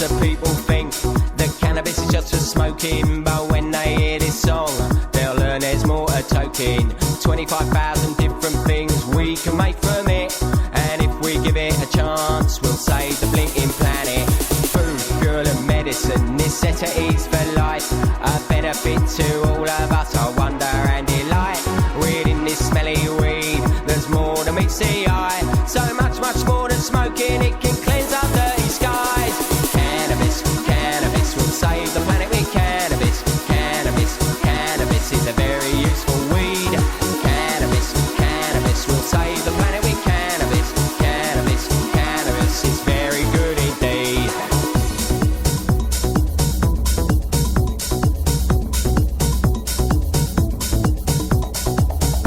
Lots of people think that cannabis is just for smoking, but when they hear this song, they'll learn there's more to toking. 25,000 different things we can make from it, and if we give it a chance, we'll save the blinking planet. Food, fuel and medicine, necessities for life, a benefit to all of us, our wonder and delight. Within this smelly weed, there's more than meets the eye, so much, much more than smoking, it can cleanse our dirty skies. Cannabis, cannabis, we'll save the planet with cannabis. Cannabis, cannabis is a very useful weed. Cannabis, cannabis, we'll save the planet with cannabis. Cannabis, cannabis is very good indeed.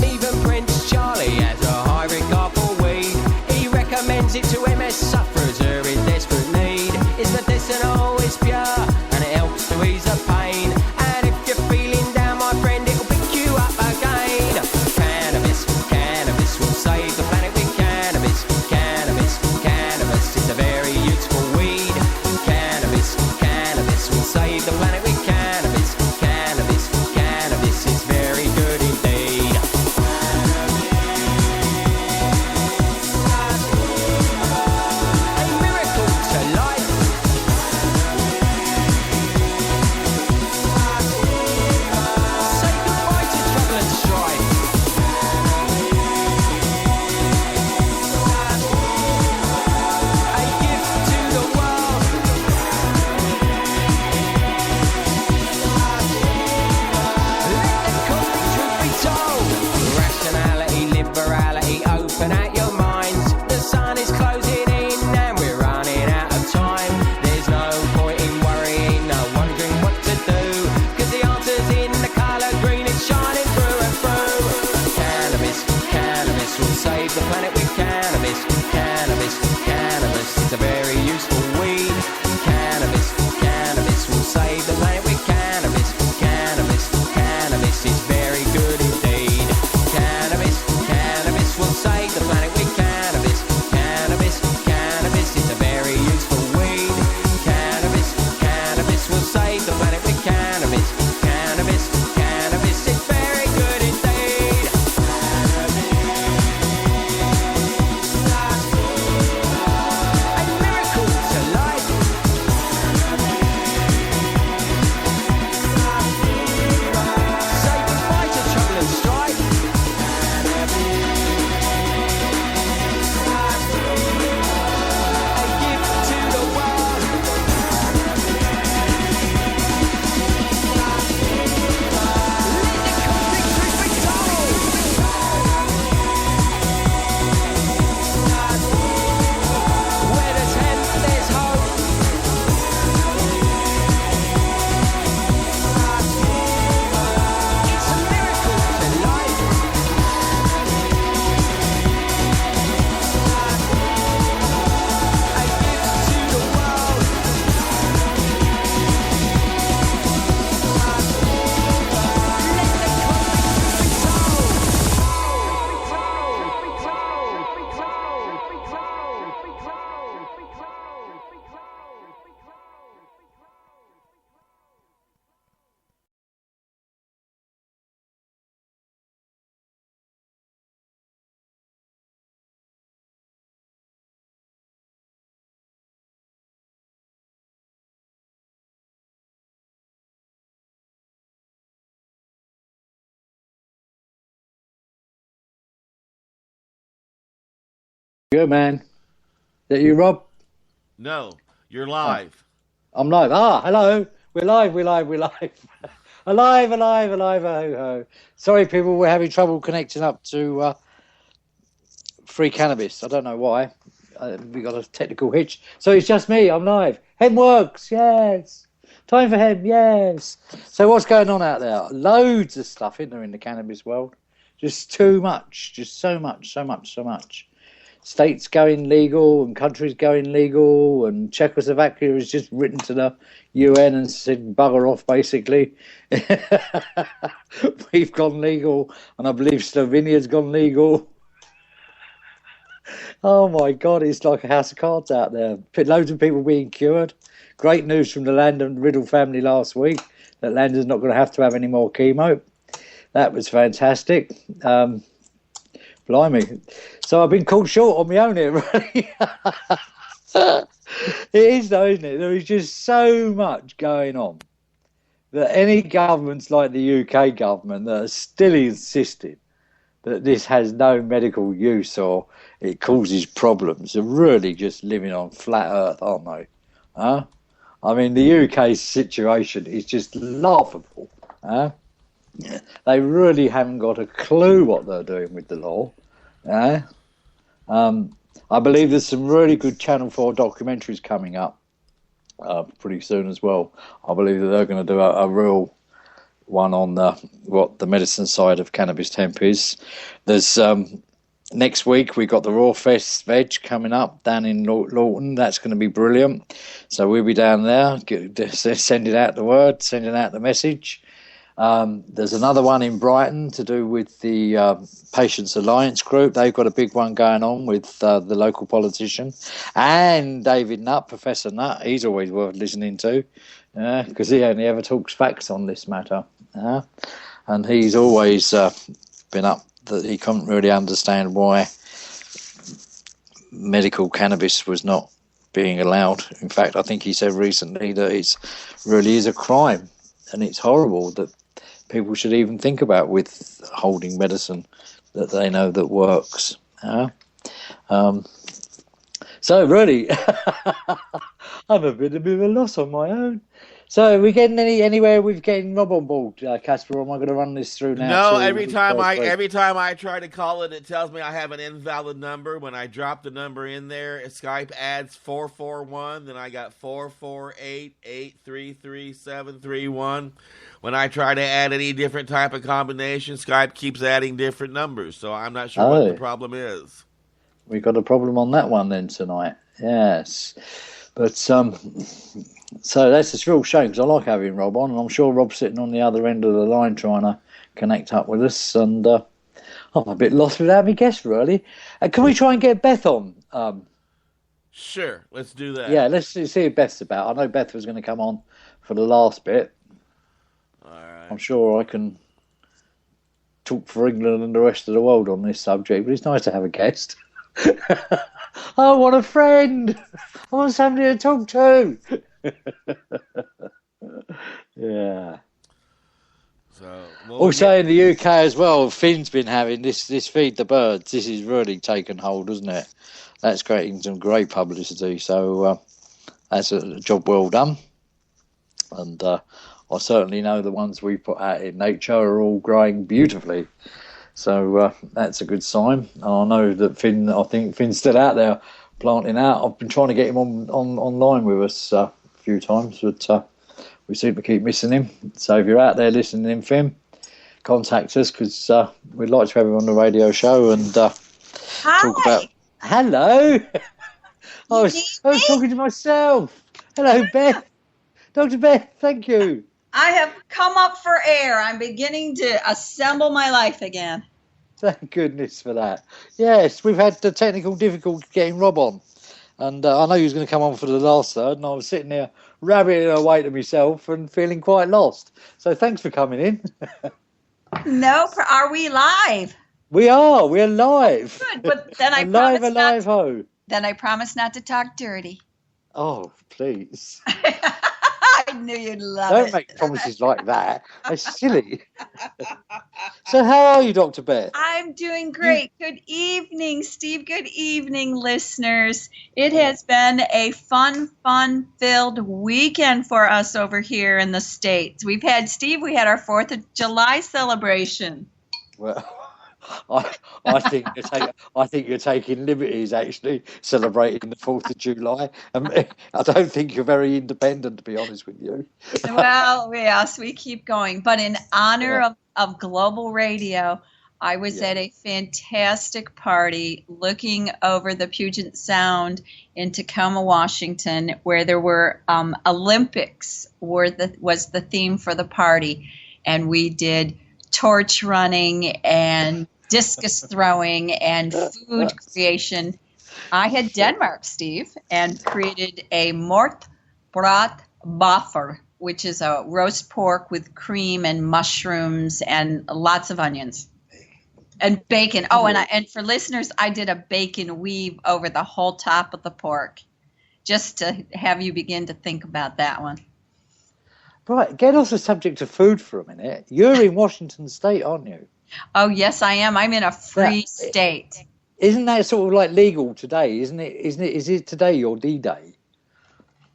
Even Prince Charlie has a high regard for weed. He recommends it to MS sufferers who are in desperate need. It's medicinal, it's pure, and it helps to ease the pain. And if you're feeling down, my friend, it'll pick you up again. Cannabis, cannabis, will save the planet with cannabis. Cannabis, cannabis is a very useful weed. Cannabis, cannabis, will save the planet with cannabis. Cannabis, cannabis is very good indeed. A miracle to life. Say goodbye to trouble and strife. A gift to the world. Let the cosmic truth be told. Rationality, liberality, open out your minds. The sun is closing in and we're running out of time. There's no point in worrying, no wondering what to do, 'cause the answer's in the colour green, it's shining through and through. Cannabis, cannabis, will save the planet with cannabis. Cannabis, cannabis, it's a very useful weed. Cannabis, cannabis, will save the planet with cannabis. Cannabis, cannabis is very good indeed. Cannabis, cannabis, will save the planet with cannabis. Cannabis, cannabis is a very useful weed. Cannabis, cannabis, will save the planet with cannabis. Cannabis, cannabis is very good indeed. A miracle to life. Say goodbye to trouble and strife. A gift to the world. Let the cosmic truth be told. Where there's hemp, there's hope. It's a miracle to life. A gift to the world. Let the cosmic Good man. Is that you, Rob? No, you're live. I'm live. Ah, hello. We're live. Alive, ho, ho. Sorry, people, we're having trouble connecting up to free cannabis. I don't know why. We got a technical hitch. So it's just me. I'm live. Hemp Works, yes. Time for hemp, yes. So what's going on out there? Loads of stuff, isn't there, in the cannabis world? Just too much. Just so much. States going legal and countries going legal, and Czechoslovakia has just written to the UN and said bugger off, basically. We've gone legal, and I believe Slovenia's gone legal. Oh my God, it's like a house of cards out there. Loads of people being cured. Great news from the Landon Riddle family last week that Landon's not going to have any more chemo. That was fantastic. Blimey. So I've been caught short on my own here, really. It is though, isn't it? There is just so much going on that any governments like the UK government that are still insisting that this has no medical use or it causes problems are really just living on flat earth, aren't they? Huh? I mean, the UK situation is just laughable. Huh? They really haven't got a clue what they're doing with the law. I believe there's some really good Channel 4 documentaries coming up pretty soon as well. I believe that they're going to do a real one on what the medicine side of cannabis hemp is. There's next week we got the Raw Fest Veg coming up down in Lawton. That's going to be brilliant. So we'll be down there sending out the word, sending out the message. There's another one in Brighton to do with the Patients Alliance group. They've got a big one going on with the local politician. And David Nutt, Professor Nutt, he's always worth listening to because he only ever talks facts on this matter. And he's always been up that he couldn't really understand why medical cannabis was not being allowed. In fact, I think he said recently that it really is a crime and it's horrible that people should even think about withholding medicine that they know that works. So really, I'm a bit of a loss on my own. So are we getting anywhere with getting Rob on board, Casper? Or am I going to run this through now? No, every time I try to call it, it tells me I have an invalid number. When I drop the number in there, Skype adds 441. Then I got 448-833-731. When I try to add any different type of combination, Skype keeps adding different numbers. So I'm not sure what the problem is. We got a problem on that one then tonight. Yes, but so that's a real shame because I like having Rob on, and I'm sure Rob's sitting on the other end of the line trying to connect up with us. And I'm a bit lost without me guest, really. Can we try and get Beth on? Sure, let's do that. Yeah, let's see if Beth's about. I know Beth was going to come on for the last bit. All right. I'm sure I can talk for England and the rest of the world on this subject, but it's nice to have a guest. I want a friend. I want somebody to talk to. Yeah. So also in the UK as well, Finn's been having this Feed the Birds. This has really taken hold, hasn't it? That's creating some great publicity. So that's a job well done. And I certainly know the ones we put out in nature are all growing beautifully. So that's a good sign. And I know that I think Finn's still out there planting out. I've been trying to get him online with us a few times, but we seem to keep missing him. So if you're out there listening in, Finn, contact us because we'd like to have him on the radio show and talk about... Hello! I was talking to myself. Hello, Beth. Dr. Beth, thank you. I have come up for air. I'm beginning to assemble my life again. Thank goodness for that. Yes, we've had the technical difficulty getting Rob on. And I know he was going to come on for the last third, and I was sitting there rabbiting away to myself and feeling quite lost. So thanks for coming in. No, are we live? We are. We're live. Good, but then I alive, ho. Then I promise not to talk dirty. Oh, please. I knew you'd love Don't it. make promises like that. It's silly. So how are you, Dr. Beth? I'm doing great. Good evening, Steve. Good evening, listeners. It has been a fun-filled weekend for us over here in the States. We had our 4th of July celebration. Well, I think you're taking liberties actually celebrating the 4th of July. I don't think you're very independent, to be honest with you. Well, yes, we keep going. But in honor of Global Radio, I was at a fantastic party looking over the Puget Sound in Tacoma, Washington, where there were Olympics was the theme for the party. And we did torch running and discus throwing and food creation. I had Denmark, Steve, and created a mort brat boffer, which is a roast pork with cream and mushrooms and lots of onions and bacon. Oh, and for listeners, I did a bacon weave over the whole top of the pork, just to have you begin to think about that one. Right, get off the subject of food for a minute. You're in Washington State, aren't you? Oh, yes, I am. I'm in a free state. Isn't that sort of like legal today? Isn't it? Is it today your D-Day?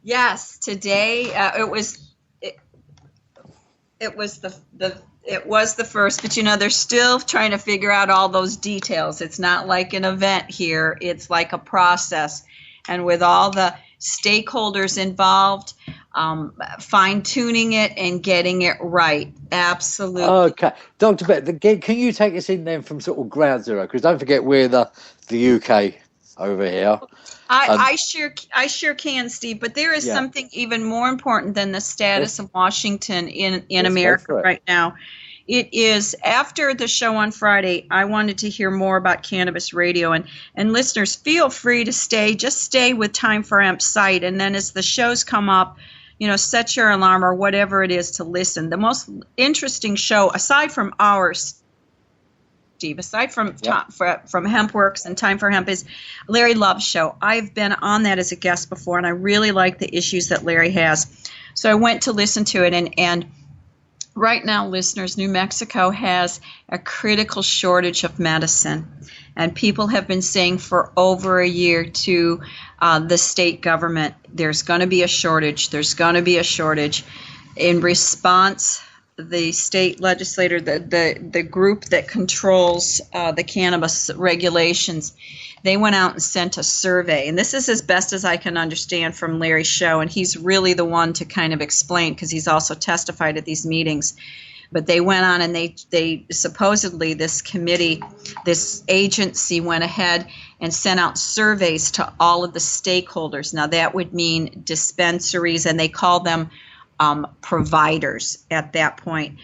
Yes, today it was the first, but they're still trying to figure out all those details. It's not like an event here; it's like a process, and with all the stakeholders involved, fine-tuning it and getting it right. Absolutely. Okay, Dr. Beth, can you take us in then from sort of ground zero? Because don't forget we're the UK over here. I sure can, Steve. But there is something even more important than the status of Washington in America right now. It is, after the show on Friday, I wanted to hear more about cannabis radio. And listeners, feel free to stay with Time for Hemp site. And then as the shows come up, set your alarm or whatever it is to listen. The most interesting show, aside from ours, Steve, aside from Hemp Works and Time for Hemp, is Larry Love's show. I've been on that as a guest before, and I really like the issues that Larry has. So I went to listen to it, and right now, listeners, New Mexico has a critical shortage of medicine, and people have been saying for over a year to the state government, there's going to be a shortage. There's going to be a shortage. In response, the state legislator, the group that controls the cannabis regulations, they went out and sent a survey. And this is as best as I can understand from Larry's show, and he's really the one to kind of explain because he's also testified at these meetings. But they went on and they supposedly, this committee, this agency went ahead and sent out surveys to all of the stakeholders. Now that would mean dispensaries, and they call them providers at that point,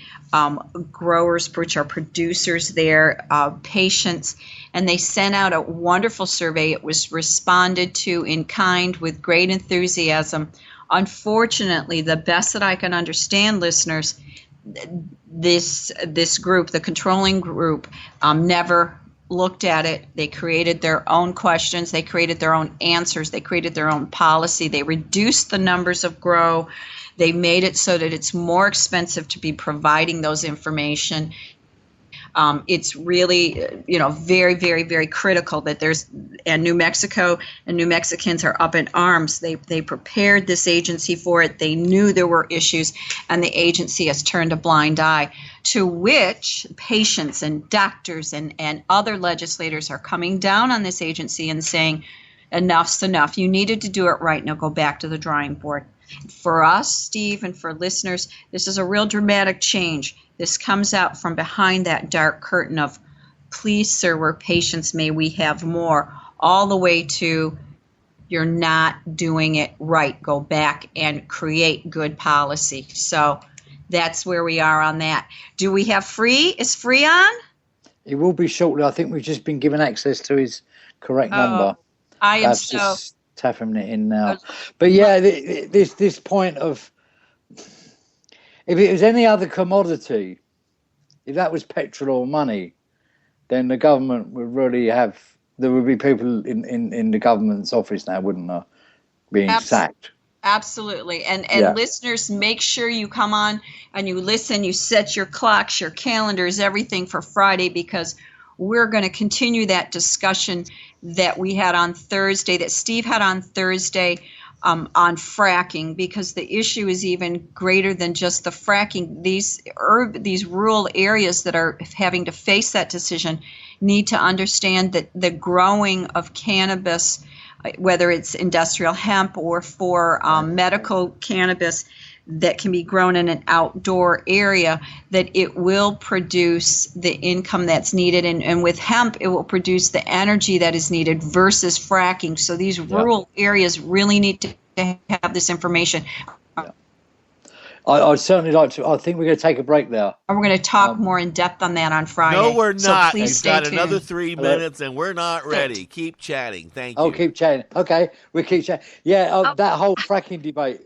growers, which are producers there, patients, and they sent out a wonderful survey. It was responded to in kind with great enthusiasm. Unfortunately, the best that I can understand, listeners, this group, the controlling group, never looked at it. They created their own questions. They created their own answers. They created their own policy. They reduced the numbers of grow. They made it so that it's more expensive to be providing those information. It's really, very, very, very critical that and New Mexico and New Mexicans are up in arms. They prepared this agency for it. They knew there were issues, and the agency has turned a blind eye, to which patients and doctors and other legislators are coming down on this agency and saying, enough's enough. You needed to do it right. Now go back to the drawing board. For us, Steve, and for listeners, this is a real dramatic change. This comes out from behind that dark curtain of, please, sir, we're patients, may we have more, all the way to, you're not doing it right. Go back and create good policy. So that's where we are on that. Do we have free? Is free on? It will be shortly. I think we've just been given access to his correct number. I am That's so... just tapping it in now. But yeah, this point of, if it was any other commodity, if that was petrol or money, then the government would really there would be people in the government's office now, wouldn't there, being sacked. Absolutely. And listeners, make sure you come on and you listen, you set your clocks, your calendars, everything for Friday, because we're going to continue that discussion that we had on Thursday, that Steve had on Thursday, on fracking, because the issue is even greater than just the fracking. These rural areas that are having to face that decision need to understand that the growing of cannabis, whether it's industrial hemp or for medical cannabis that can be grown in an outdoor area, that it will produce the income that's needed. And with hemp, it will produce the energy that is needed versus fracking. So these rural areas really need to have this information. I'd certainly like to. I think we're going to take a break there. And we're going to talk more in depth on that on Friday. No, we're So not. please We've stay got tuned. another 3 minutes, and we're not ready. Keep chatting. Thank you. Oh, keep chatting. Okay, we keep chatting. Yeah, that whole fracking debate,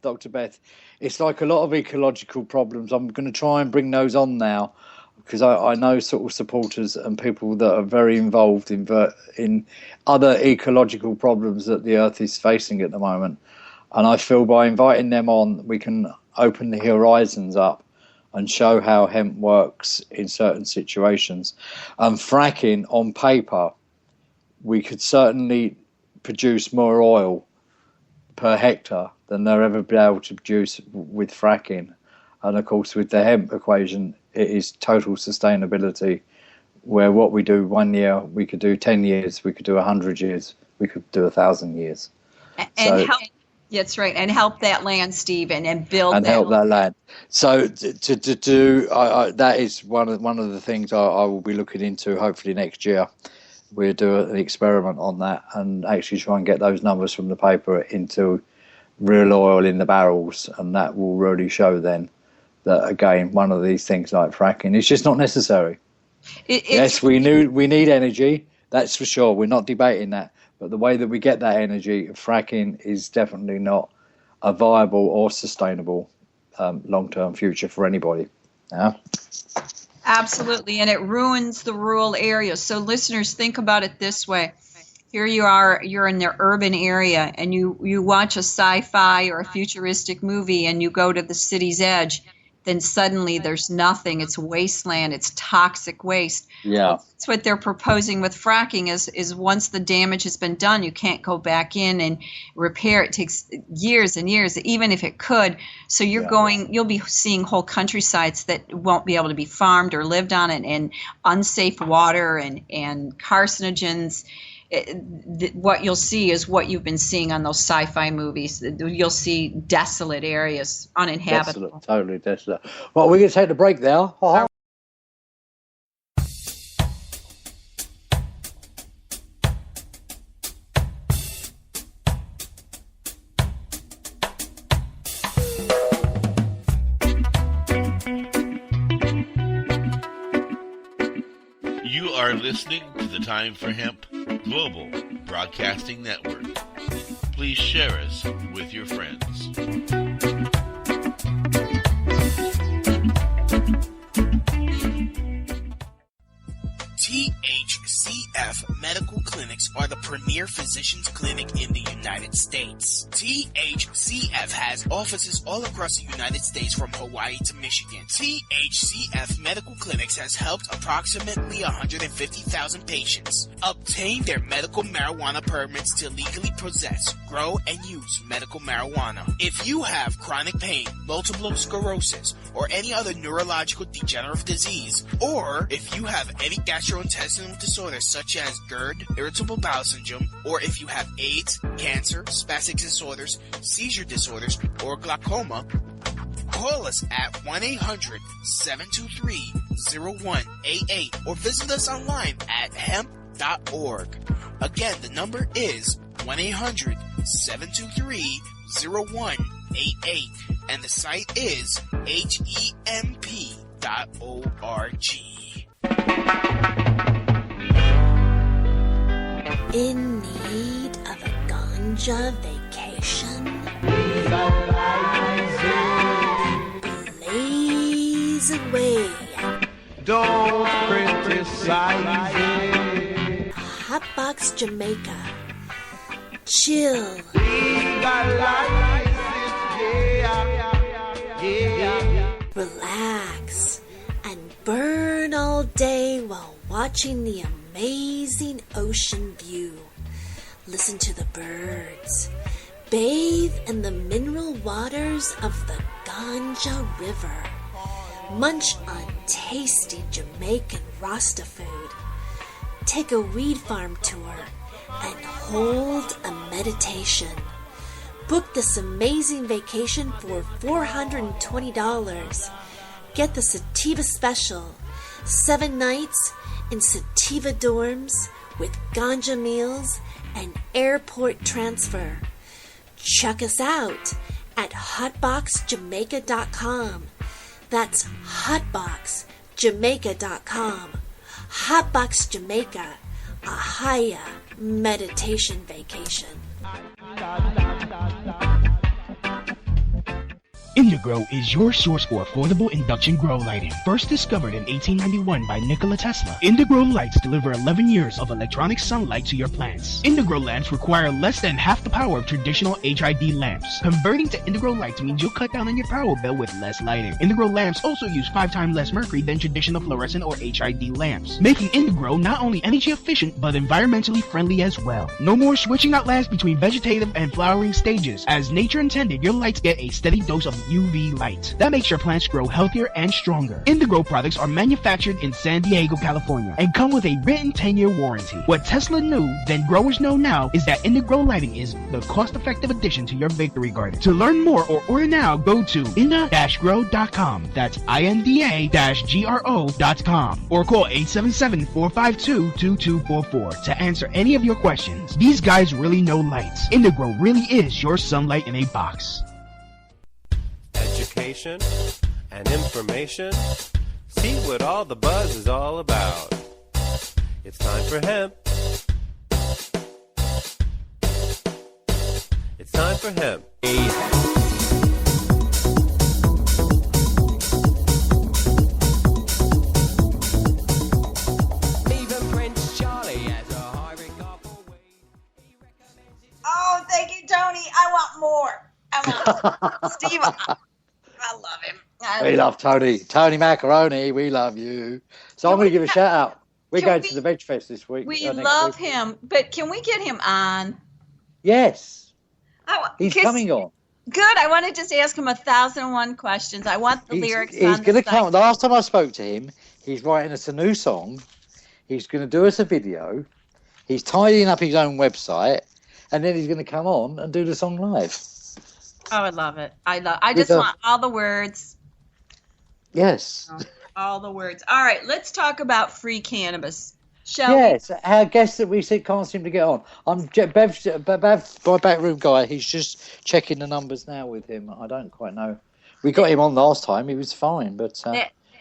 Dr. Beth, it's like a lot of ecological problems. I'm going to try and bring those on now, because I know sort of supporters and people that are very involved in other ecological problems that the Earth is facing at the moment. And I feel by inviting them on, we can open the horizons up and show how hemp works in certain situations. And fracking, on paper, we could certainly produce more oil per hectare than they'll ever be able to produce with fracking. And of course, with the hemp equation, it is total sustainability, where what we do 1 year, we could do 10 years, we could do 100 years, we could do 1,000 years. And help. That's right, and help that land, Stephen, and build and that help that land. So to do that is one of the things I will be looking into. Hopefully next year, we'll do an experiment on that and actually try and get those numbers from the paper into real oil in the barrels, and that will really show then that again one of these things like fracking is just not necessary. Yes, we need energy. That's for sure. We're not debating that. But the way that we get that energy, fracking is definitely not a viable or sustainable long-term future for anybody. Yeah? Absolutely, and it ruins the rural areas. So listeners, think about it this way. Here you are, you're in the urban area, and you watch a sci-fi or a futuristic movie, and you go to the city's edge. Then suddenly there's nothing. It's wasteland. It's toxic waste. Yeah. That's what they're proposing with fracking is once the damage has been done, you can't go back in and repair. It takes years and years, even if it could. So you'll be seeing whole countrysides that won't be able to be farmed or lived on, and unsafe water and carcinogens. What you'll see is what you've been seeing on those sci-fi movies. You'll see desolate areas, uninhabitable. Desolate, totally desolate. Well, we're going to take the break there. You are listening to the Time for Hemp Global Broadcasting Network. Please share us with your friends. THCF Medical Clinics are the premier physicians clinic in the United States. THCF has offices all across the United States from Hawaii to Michigan. THCF Medical Clinics has helped approximately 150,000 patients obtain their medical marijuana permits to legally possess, grow, and use medical marijuana. If you have chronic pain, multiple sclerosis, or any other neurological degenerative disease, or if you have any gastrointestinal disorders such as GERD, irritable bowel syndrome, or if you have AIDS, cancer, spastic disorders, seizure disorders, or glaucoma, call us at 1-800-723-0188 or visit us online at hemp.org. Again, the number is 1-800-723-0188 and the site is hemp.org. In need of a ganja vacation? Blaze away. Don't criticize it. Hotbox Jamaica. Chill. Legalize it, yeah. Relax. And burn all day while watching the amazing ocean view. Listen to the birds. Bathe in the mineral waters of the Ganja River. Munch on tasty Jamaican Rasta food. Take a weed farm tour and hold a meditation. Book this amazing vacation for $420. Get the Sativa Special. 7 nights in Sativa dorms with ganja meals and airport transfer. Check us out at hotboxjamaica.com. That's hotboxjamaica.com. Hotbox Jamaica, a higher meditation vacation. Indigrow is your source for affordable induction grow lighting. First discovered in 1891 by Nikola Tesla, Indigrow lights deliver 11 years of electronic sunlight to your plants. Indigrow lamps require less than half the power of traditional HID lamps. Converting to Indigrow lights means you'll cut down on your power bill with less lighting. Indigrow lamps also use 5 times less mercury than traditional fluorescent or HID lamps, making Indigrow not only energy efficient but environmentally friendly as well. No more switching out lamps between vegetative and flowering stages. As nature intended, your lights get a steady dose of UV light. That makes your plants grow healthier and stronger. Indigrow products are manufactured in San Diego, California, and come with a written 10-year warranty. What Tesla knew, then growers know now, is that Indigrow lighting is the cost-effective addition to your victory garden. To learn more or order now, go to inda-grow.com. That's INDA-GRO.com, or call 877-452-2244 to answer any of your questions. These guys really know lights. Indigrow really is your sunlight in a box. Education and information. See what all the buzz is all about. It's time for hemp. It's time for hemp. Even Prince Charlie has a high regard for weed. Oh, thank you, Tony. I want more. Steve, I love him. We love Tony. Tony Macaroni, we love you. So I'm going to give a shout out. We're going to the Veg Fest this week. We next love week. him, but can we get him on? Yes. He's 'cause- coming on. Good. I want to just ask him 1,001 questions. I want the lyrics He's on going to the come. site. Last time I spoke to him, he's writing us a new song. He's going to do us a video. He's tidying up his own website. And then he's going to come on and do the song live. Oh, I love it. I just want all the words. Yes. All the words. All right, let's talk about free cannabis. Shall we? Yes, our guest that we can't seem to get on. Bev, my back room guy. He's just checking the numbers now with him. I don't quite know. We got him on last time. He was fine, but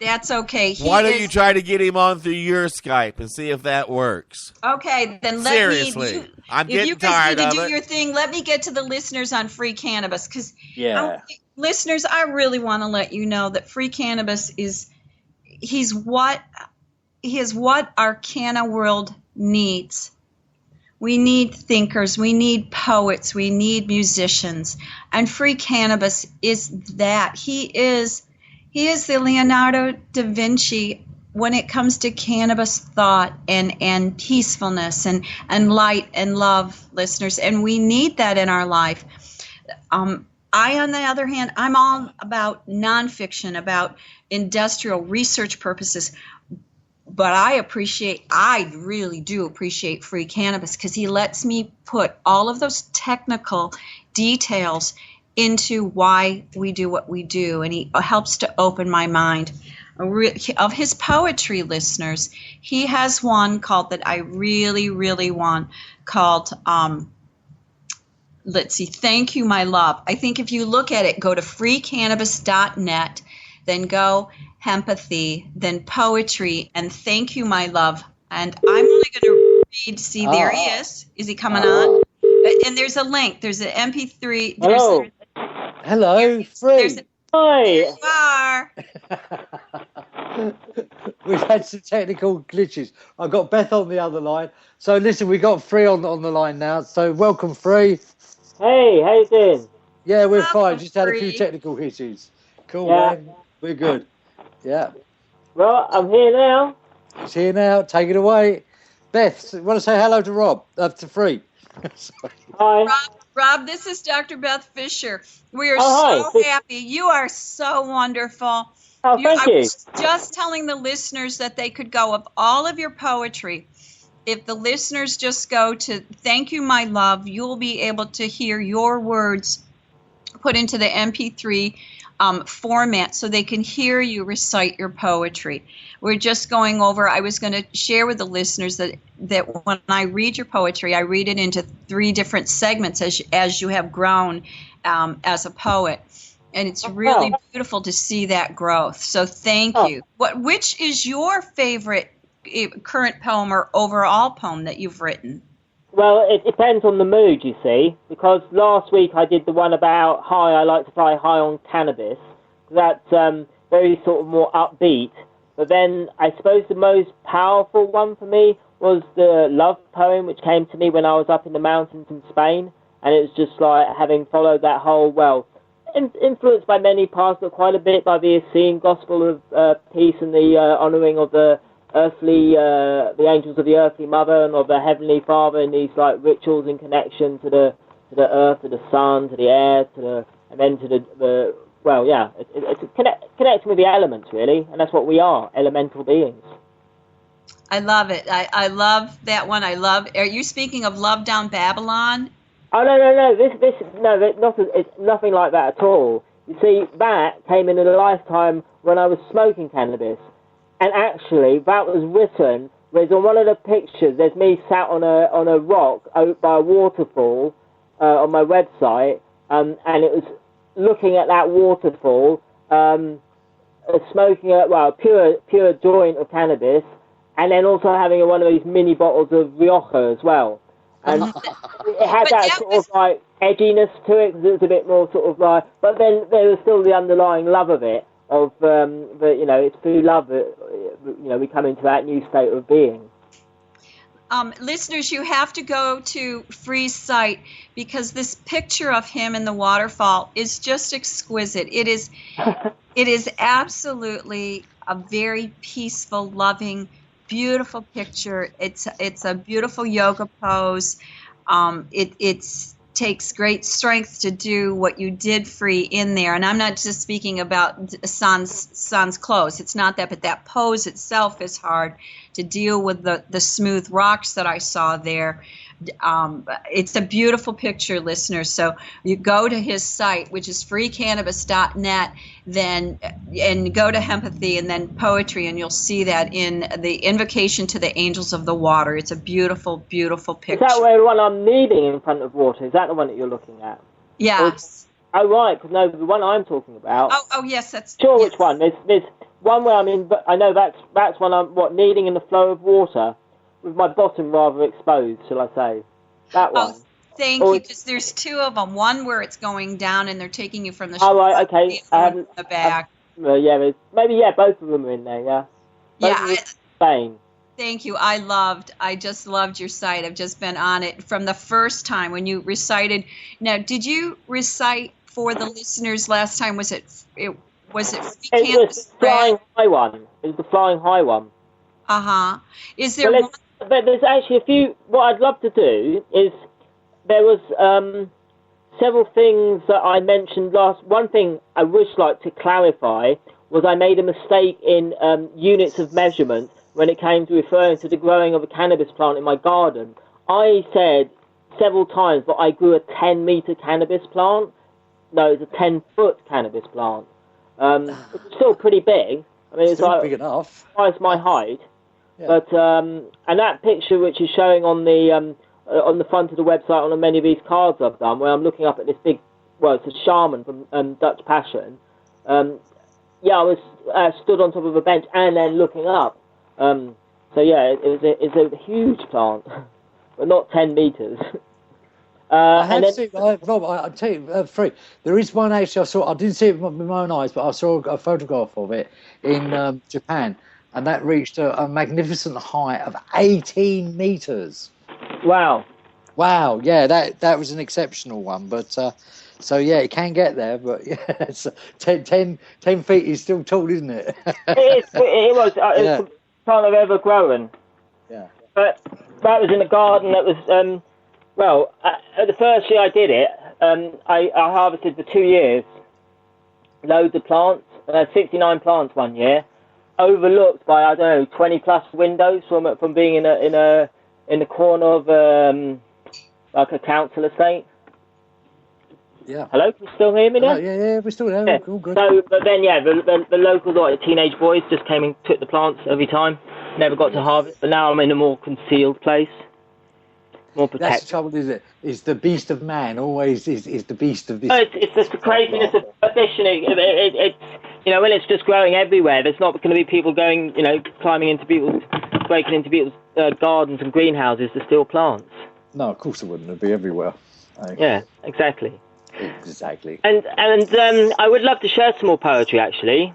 That's okay. Why don't you try to get him on through your Skype and see if that works? Okay, then let Seriously, me. I'm If getting you guys tired need to of do it. your thing, let me get to the listeners on free cannabis because yeah. Listeners, I really want to let you know that free cannabis is what our canna world needs. We need thinkers, we need poets, we need musicians, and free cannabis is that. He is the Leonardo da Vinci when it comes to cannabis thought and peacefulness and light and love, listeners, and we need that in our life. I, on the other hand, I'm all about nonfiction, about industrial research purposes, but I really do appreciate free cannabis because he lets me put all of those technical details into why we do what we do, and he helps to open my mind. Of his poetry, listeners, he has one called that I really, really want called let's see, Thank You, My Love. I think if you look at it, go to freecannabis.net, then go Hempathy, then Poetry, and Thank You, My Love. And I'm only going to read, see, there he is. Is he coming on? And there's a link. There's an MP3. Hello. Hello, free. Hi. There you are. We've had some technical glitches. I've got Beth on the other line. So listen, we got Free on the line now. So welcome, Free. Hey, how you doing? Yeah, we're Welcome, fine. Just had a few Free. technical issues. Cool, Yeah. man. We're good. Yeah. Well, I'm here now. He's here now. Take it away. Beth, want to say hello to Rob? To Free. Sorry. Hi. Rob, this is Dr. Beth Fisher. We are Oh, so hi. happy. You are so wonderful. Oh, thank I you. was just telling the listeners that they could go of all of your poetry. If the listeners just go to Thank You, My Love, you'll be able to hear your words put into the MP3 format so they can hear you recite your poetry. We're just going over, I was going to share with the listeners that when I read your poetry, I read it into 3 different segments as you have grown as a poet. And it's really beautiful to see that growth. So thank you. Which is your favorite current poem or overall poem that you've written? Well, it depends on the mood, you see, because last week I did the one about I like to fly high on cannabis. That's very sort of more upbeat. But then I suppose the most powerful one for me was the love poem, which came to me when I was up in the mountains in Spain. And it was just like having followed that whole, influenced by many parts, but quite a bit by the Essene gospel of peace and the honouring of the earthly, the angels of the earthly mother and of the heavenly father in these like rituals in connection to the earth, to the sun, to the air, and then to the it's connecting with the elements really, and that's what we are, elemental beings. I love it. I love that one. Are you speaking of Love Down Babylon? Oh no! It's nothing like that at all. You see, that came in a lifetime when I was smoking cannabis. And actually, that was written, whereas on one of the pictures, there's me sat on a rock by a waterfall on my website, and it was looking at that waterfall, smoking a pure joint of cannabis, and then also having one of these mini bottles of Rioja as well. And it had that sort of like edginess to it, because it was a bit more sort of like, but then there was still the underlying love of it. It's through love that we come into that new state of being. Listeners, you have to go to Free's site because this picture of him in the waterfall is just exquisite. It is absolutely a very peaceful, loving, beautiful picture. It's a beautiful yoga pose. It takes great strength to do what you did, Free, in there. And I'm not just speaking about San's clothes. It's not that, but that pose itself is hard to deal with the smooth rocks that I saw there. It's a beautiful picture, listeners. So you go to his site, which is freecannabis.net, and go to Hempathy and then Poetry, and you'll see that in the Invocation to the Angels of the Water. It's a beautiful, beautiful picture. Is that the one I'm kneading in front of water? Is that the one that you're looking at? Yes. Oh, right, because no, the one I'm talking about. Oh yes, that's... Sure, yes. Which one? There's one where I'm in, but I know that's when I'm, kneading in the flow of water, with my bottom rather exposed, shall I say. That one. Oh, thank you, because there's two of them. One where it's going down and they're taking you from the shore. Oh, right, okay. From the back. Both of them are in there, yeah. Spain. Thank you. I just loved your site. I've just been on it from the first time when you recited. Now, did you recite for the listeners last time? Was it Free Cannabis? It was the Flying High one. It was the Flying High one. Uh-huh. Is there one? But there's actually a few. What I'd love to do is there was several things that I mentioned last. One thing I wish like to clarify was I made a mistake in units of measurement when it came to referring to the growing of a cannabis plant in my garden. I said several times that I grew a 10-meter cannabis plant. No, it's a 10-foot cannabis plant. It's still pretty big. I mean, it's like big enough. Twice my height. Yeah. But and that picture which is showing on the front of the website on many of these cards I've done, where I'm looking up at this big, it's a shaman from Dutch Passion. I was stood on top of a bench and then looking up. It's a huge plant, but not 10 meters. I'll tell you, Free. There is one actually I saw. I didn't see it with my own eyes, but I saw a photograph of it in Japan. And that reached a magnificent height of 18 meters. Wow. Yeah, that was an exceptional one. But it can get there. But yeah, it's 10 feet is still tall, isn't it? It was. It's the plant I've ever grown. Yeah. But that was in a garden that was. The first year I did it, I harvested for 2 years. Loads of plants. I had 69 plants one year. Overlooked by 20 plus windows from being in the corner of like a council estate. Yeah. Hello, can you still hear me there? Yeah, we're still there. Yeah. All good. So, but then the locals, like the teenage boys, just came and took the plants every time. Never got to harvest, but now I'm in a more concealed place. more That's protected. the trouble, is it? Is the beast of man always is the beast of this? Oh, it's just the craziness of prohibition. It's when it's just growing everywhere. There's not going to be people going, breaking into people's gardens and greenhouses to steal plants. No, of course it wouldn't. It'd be everywhere. Yeah, exactly. Exactly. And I would love to share some more poetry, actually.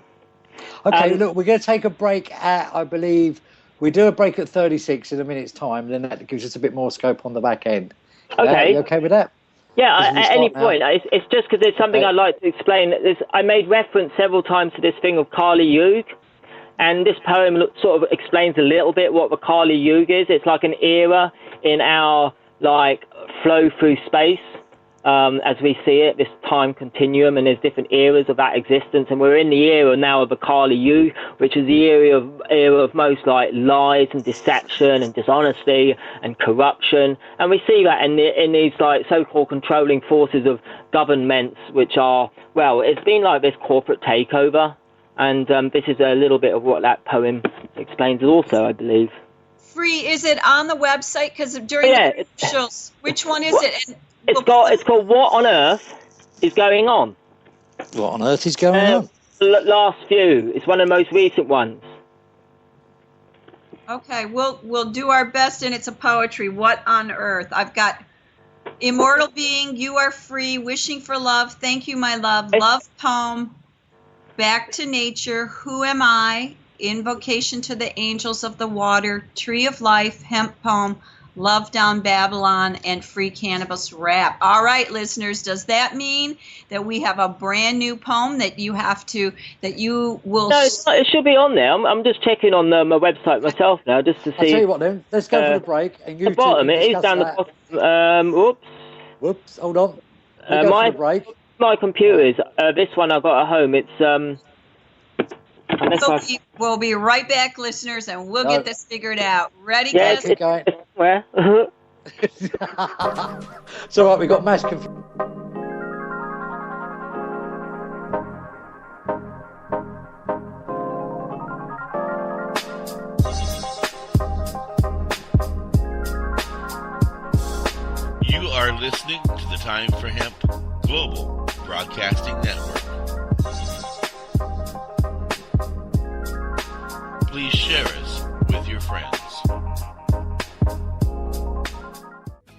Okay, look, we're going to take a break at, I believe, we do a break at 36 in a minute's time, then that gives us a bit more scope on the back end. Okay. You okay with that? Yeah, at any point. It's just because there's something I'd like to explain. I made reference several times to this thing of Kali Yuga, and this poem sort of explains a little bit what the Kali Yuga is. It's like an era in our, flow through space. As we see it, this time continuum, and there's different eras of that existence, and we're in the era now of the Kali Yuga, which is the era of most lies and deception and dishonesty and corruption, and we see that in these so-called controlling forces of governments, which are, it's been like this corporate takeover, and this is a little bit of what that poem explains also, I believe. Free, is it on the website? Because during the shows, which one is it? And it's called What on Earth is Going On? What on earth is going on? Last few. It's one of the most recent ones. Okay, we'll do our best, and it's a poetry. What on earth? I've got immortal being, you are free, wishing for love, thank you, my love, love poem, back to nature, who am I, invocation to the angels of the water, tree of life, hemp poem, Love Down Babylon, and Free Cannabis Rap. All right, listeners, does that mean that we have a brand new poem that you will... No, it should be on there. I'm just checking on my website myself now, just to see... I'll tell you what then, let's go for the break. And you the bottom, it is down the bottom. Whoops, hold on. Go for the break. My computer is, this one I've got at home, it's... We'll be right back, listeners, and we'll get this figured out. Ready, guys? Keep going. Where? It's all right, we got mass confusion. You are listening to the Time for Hemp Global Broadcasting Network. Please share us with your friends.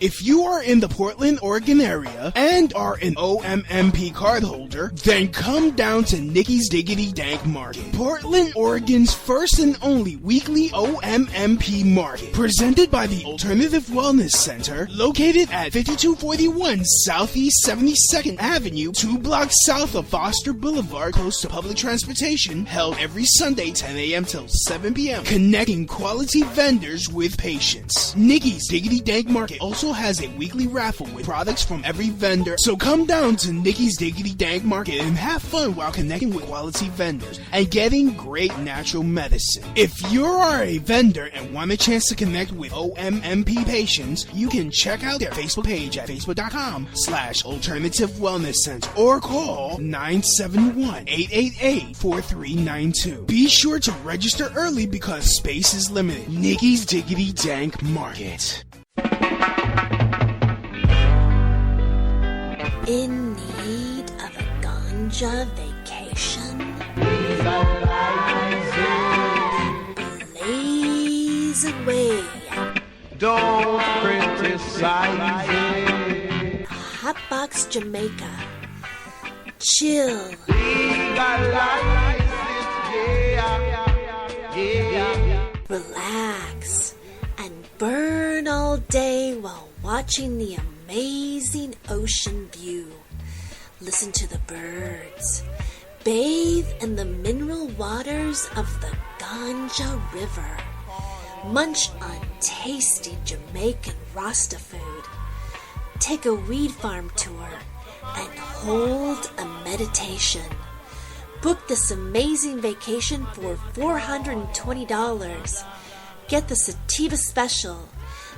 If you are in the Portland, Oregon area and are an OMMP cardholder, then come down to Nikki's Diggity Dank Market, Portland, Oregon's first and only weekly OMMP market, presented by the Alternative Wellness Center, located at 5241 Southeast 72nd Avenue, 2 blocks south of Foster Boulevard, close to public transportation, held every Sunday 10 a.m. till 7 p.m., connecting quality vendors with patients. Nikki's Diggity Dank Market also has a weekly raffle with products from every vendor. So come down to Nikki's Diggity Dank Market and have fun while connecting with quality vendors and getting great natural medicine. If you are a vendor and want a chance to connect with OMMP patients, you can check out their Facebook page at facebook.com/Alternative Wellness Center or call 971-888-4392. Be sure to register early because space is limited. Nikki's Diggity Dank Market. In need of a ganja vacation? Blaze away. Don't criticize it. Hotbox Jamaica. Chill. Relax and burn all day while watching the amazing ocean view. Listen to the birds. Bathe in the mineral waters of the Ganja River. Munch on tasty Jamaican Rasta food. Take a weed farm tour and hold a meditation. Book this amazing vacation for $420. Get the Sativa Special.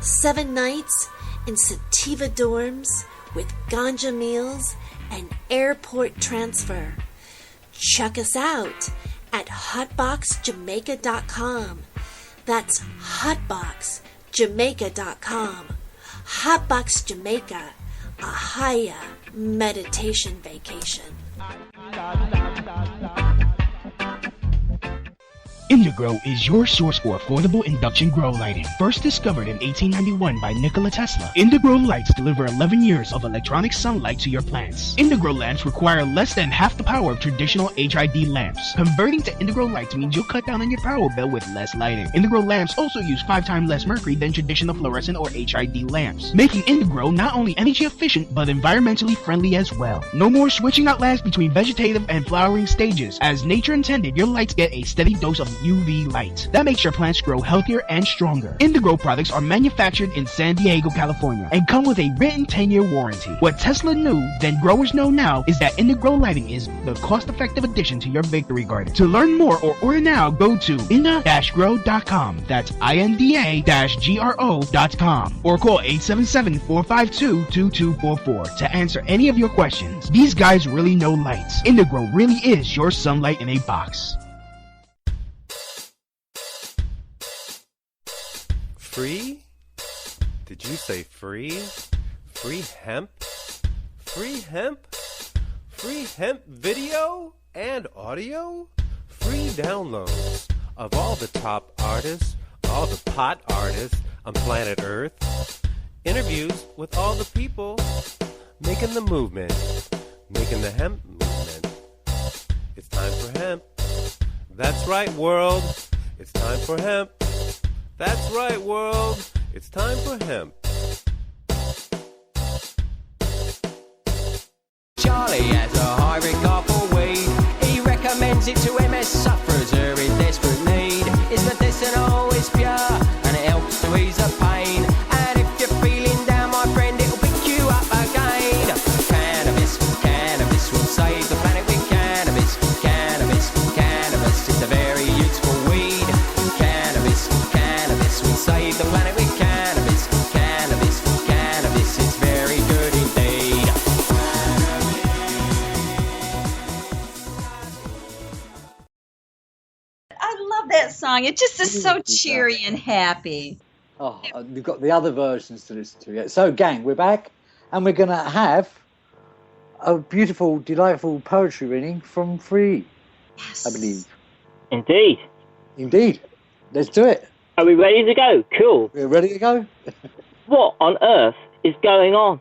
7 nights in Sativa dorms with ganja meals and airport transfer. Check us out at hotboxjamaica.com. That's hotboxjamaica.com. Hotbox Jamaica, a higher meditation vacation. Indigrow is your source for affordable induction grow lighting. First discovered in 1891 by Nikola Tesla, Indigrow lights deliver 11 years of electronic sunlight to your plants. Indigrow lamps require less than half the power of traditional HID lamps. Converting to Indigrow lights means you'll cut down on your power bill with less lighting. Indigrow lamps also use 5 times less mercury than traditional fluorescent or HID lamps, making Indigrow not only energy efficient but environmentally friendly as well. No more switching out lamps between vegetative and flowering stages. As nature intended, your lights get a steady dose of UV light. That makes your plants grow healthier and stronger. Indigrow products are manufactured in San Diego, California, and come with a written 10-year warranty. What Tesla knew, then growers know now, is that Indigrow lighting is the cost-effective addition to your victory garden. To learn more or order now, go to inda-grow.com. That's INDA-GRO.com. Or call 877-452-2244 to answer any of your questions. These guys really know lights. Indigrow really is your sunlight in a box. Free? Did you say free? Free hemp? Free hemp? Free hemp video and audio? Free downloads of all the top artists, all the pot artists on planet Earth. Interviews with all the people making the movement, making the hemp movement. It's time for hemp. That's right, world. It's time for hemp. That's right, world. It's time for hemp. Charlie has a high regard for weed. He recommends it to MS sufferers who are in desperate need. It's medicinal, it's pure, and it helps to ease the pain. And if you're feeling down, my friend, it'll pick you up again. Cannabis, cannabis will save the planet with cannabis. Cannabis, cannabis is a very useful weed. Cannabis, cannabis will save the planet with cannabis. Cannabis, cannabis is very good indeed. I love that song. It just is so cheery and happy. Oh, we've got the other versions to listen to yet. So, gang, we're back, and we're going to have a beautiful, delightful poetry reading from Free, Yes. I believe. Indeed. Indeed. Let's do it. Are we ready to go? Cool. We're ready to go? What on earth is going on?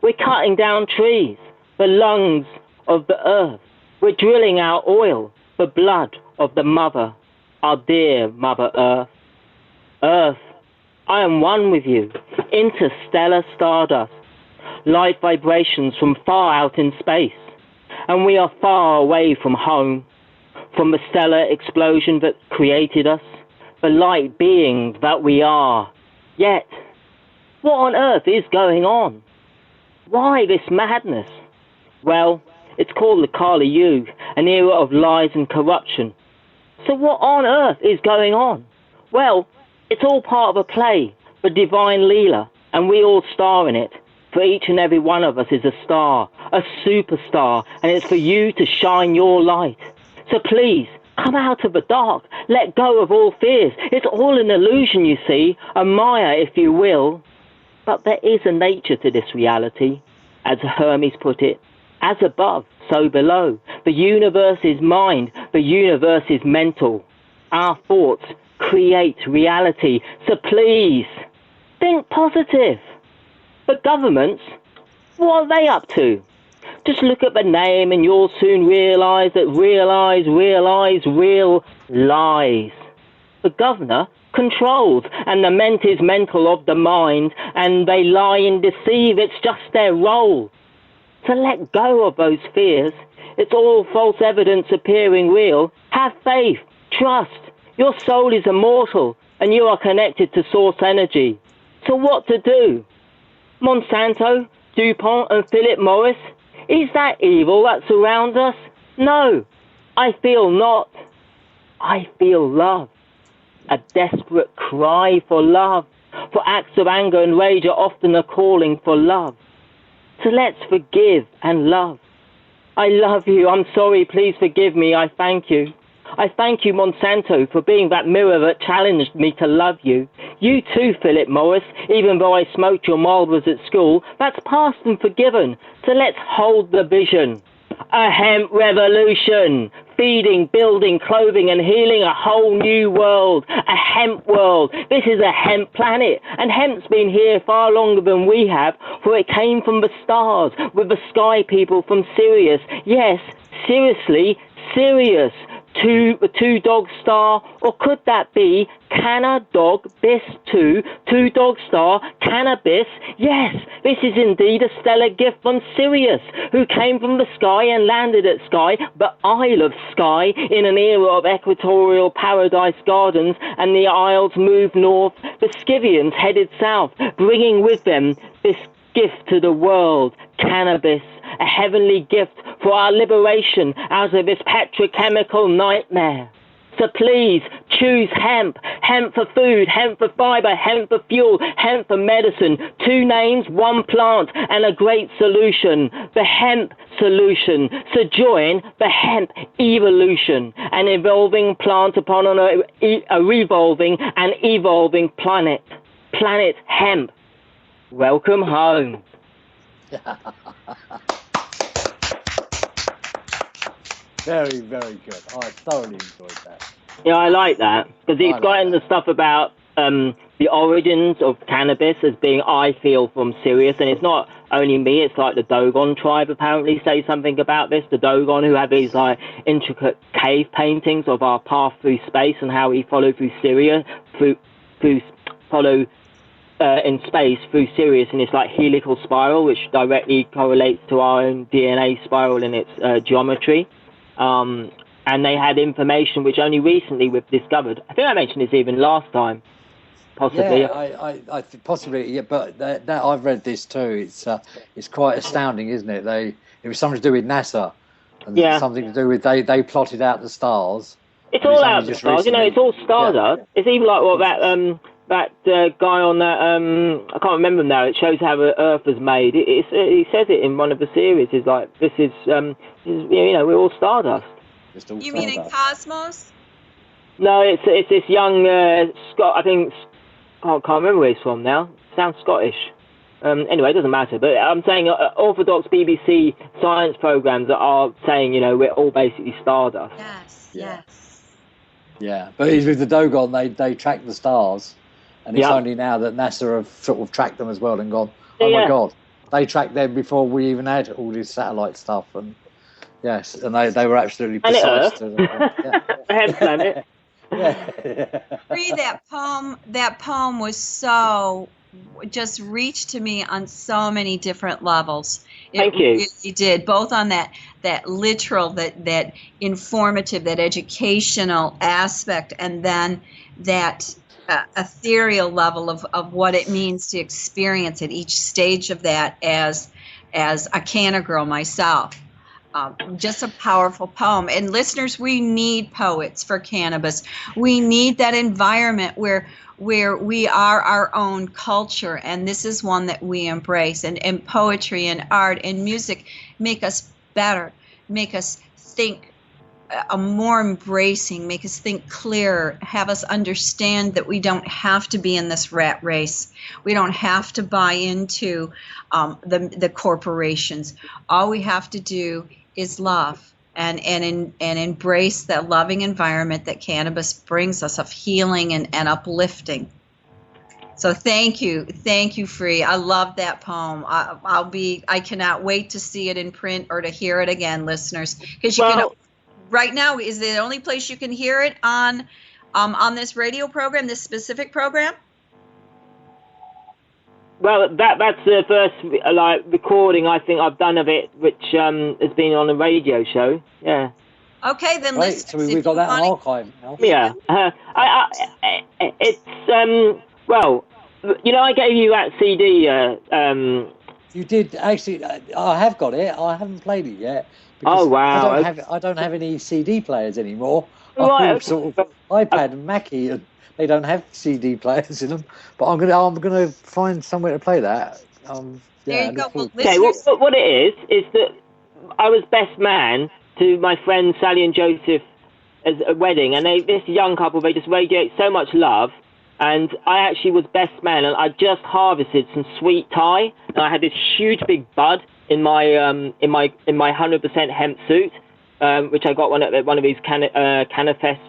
We're cutting down trees, the lungs of the earth. We're drilling out oil, the blood of the mother, our dear Mother Earth. Earth, I am one with you, interstellar stardust, light vibrations from far out in space. And we are far away from home, from the stellar explosion that created us, the light beings that we are. Yet, what on earth is going on? Why this madness? Well, it's called the Kali Yuga, an era of lies and corruption. So what on earth is going on? Well, it's all part of a play, the divine Leela, and we all star in it. For each and every one of us is a star, a superstar, and it's for you to shine your light. So please, come out of the dark. Let go of all fears. It's all an illusion, you see, a Maya, if you will. But there is a nature to this reality, as Hermes put it. As above, so below. The universe is mind. The universe is mental. Our thoughts create reality. So please, think positive. But governments, what are they up to? Just look at the name and you'll soon realise that real lies. The governor controls, and the ment is mental of the mind, and they lie and deceive. It's just their role. So let go of those fears. It's all false evidence appearing real. Have faith, trust. Your soul is immortal, and you are connected to source energy. So what to do? Monsanto, DuPont, and Philip Morris? Is that evil that surrounds us? No, I feel not. I feel love. A desperate cry for love. For acts of anger and rage are often a calling for love. So let's forgive and love. I love you. I'm sorry. Please forgive me. I thank you. I thank you, Monsanto, for being that mirror that challenged me to love you. You too, Philip Morris, even though I smoked your Marlboros at school, that's past and forgiven. So let's hold the vision. A hemp revolution. Feeding, building, clothing and healing a whole new world. A hemp world. This is a hemp planet. And hemp's been here far longer than we have, for it came from the stars, with the sky people from Sirius. Yes, seriously, Sirius. The two dog star, or could that be Cannadog-bis 2, two dog star, cannabis? Yes, this is indeed a stellar gift from Sirius, who came from the sky and landed at Skye, the Isle of Skye, in an era of equatorial paradise gardens, and the Isles moved north, the Scythians headed south, bringing with them this gift to the world, cannabis, a heavenly gift for our liberation out of this petrochemical nightmare. So please choose hemp. Hemp for food, hemp for fiber, hemp for fuel, hemp for medicine. 2 names, 1 plant, and a great solution. The hemp solution. So join the hemp evolution, an evolving plant upon a revolving and evolving planet. Planet hemp. Welcome home. Very, very good. I thoroughly enjoyed that. Yeah, I like that, because he's got in the stuff about the origins of cannabis as being, I feel, from Sirius, and it's not only me, it's like the Dogon tribe apparently say something about this, the Dogon, who have these like intricate cave paintings of our path through space and how we follow through Sirius, in space through Sirius in its like helical spiral, which directly correlates to our own DNA spiral in its geometry. And they had information which only recently we've discovered. I think I mentioned this even last time, possibly. Yeah, I possibly, yeah, but that I've read this too. It's quite astounding, isn't it? It was something to do with NASA, and something to do with they plotted out the stars. It's all out the stars, recently, it's all stardust. Yeah. It's even like what that guy on that I can't remember now. It shows how the Earth was made. He says it in one of the series. It's like this is we're all stardust. You mean in Cosmos? No, it's this young Scott. I think I can't remember where he's from now. Sounds Scottish. Anyway, it doesn't matter. But I'm saying orthodox BBC science programs that are saying we're all basically stardust. Yes. Yeah, but with the Dogon, they track the stars. And it's only now that NASA have sort of tracked them as well and gone, my God, they tracked them before we even had all this satellite stuff. And yes, and they were absolutely precise. Planet. Free, that poem was so, just reached to me on so many different levels. Thank you. Really did, both on that literal, that informative, that educational aspect, and then that ethereal level of what it means to experience at each stage of that as a canna girl myself. Just a powerful poem. And listeners, we need poets for cannabis. We need that environment where we are our own culture, and this is one that we embrace. And poetry and art and music make us better, make us think more embracing, make us think clearer, have us understand that we don't have to be in this rat race. We don't have to buy into the corporations. All we have to do is love and embrace that loving environment that cannabis brings us of healing and uplifting. So thank you, Free. I love that poem. I cannot wait to see it in print or to hear it again, listeners, because you can. Right now, is the only place you can hear it on this radio program, this specific program? Well, that's the first recording I think I've done of it, which has been on a radio show. Yeah. Okay, then let's. So we've got that on archive now. Yeah. It's well, I gave you that CD. You did actually. I have got it. I haven't played it yet. Oh wow! I don't have any CD players anymore. Right, I'm sort of iPad and Mackie, and they don't have CD players in them. But I'm gonna find somewhere to play that. There you go. Well, okay, what it is that I was best man to my friends Sally and Joseph as a wedding, and this young couple, they just radiate so much love. And I actually was best man, and I just harvested some sweet Thai, and I had this huge big bud in my 100% hemp suit, which I got at one of these Cannafest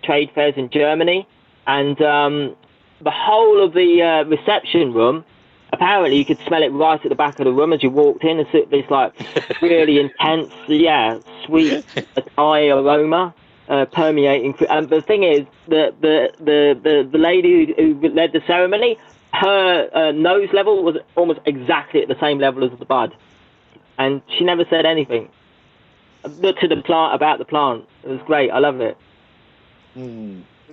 trade fairs in Germany, and the whole of the reception room. Apparently, you could smell it right at the back of the room as you walked in. It's this like really intense, sweet Thai aroma. Permeating, and the thing is, the lady who led the ceremony, her nose level was almost exactly at the same level as the bud, and she never said anything to the plant about the plant. It was great. I love it.